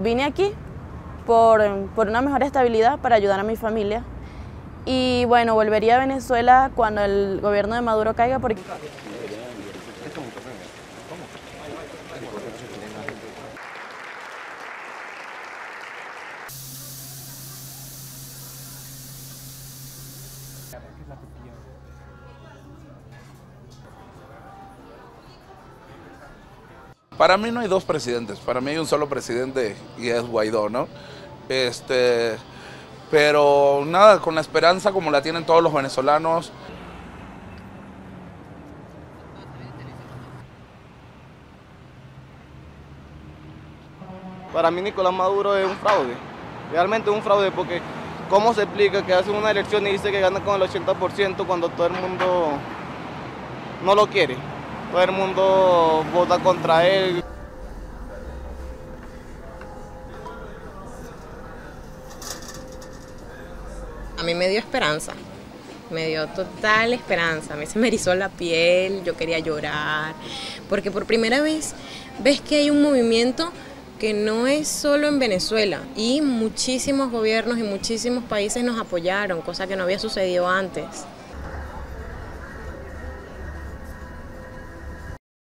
Vine aquí por una mejor estabilidad para ayudar a mi familia y bueno, volvería a Venezuela cuando el gobierno de Maduro caiga porque... Para mí no hay dos presidentes, para mí hay un solo presidente y es Guaidó, ¿no? Pero nada, con la esperanza como la tienen todos los venezolanos. Para mí Nicolás Maduro es un fraude, realmente es un fraude porque ¿cómo se explica que hace una elección y dice que gana con el 80% cuando todo el mundo no lo quiere? Todo el mundo vota contra él. A mí me dio esperanza, me dio total esperanza, a mí se me erizó la piel, yo quería llorar, porque por primera vez ves que hay un movimiento que no es solo en Venezuela, y muchísimos gobiernos y muchísimos países nos apoyaron, cosa que no había sucedido antes.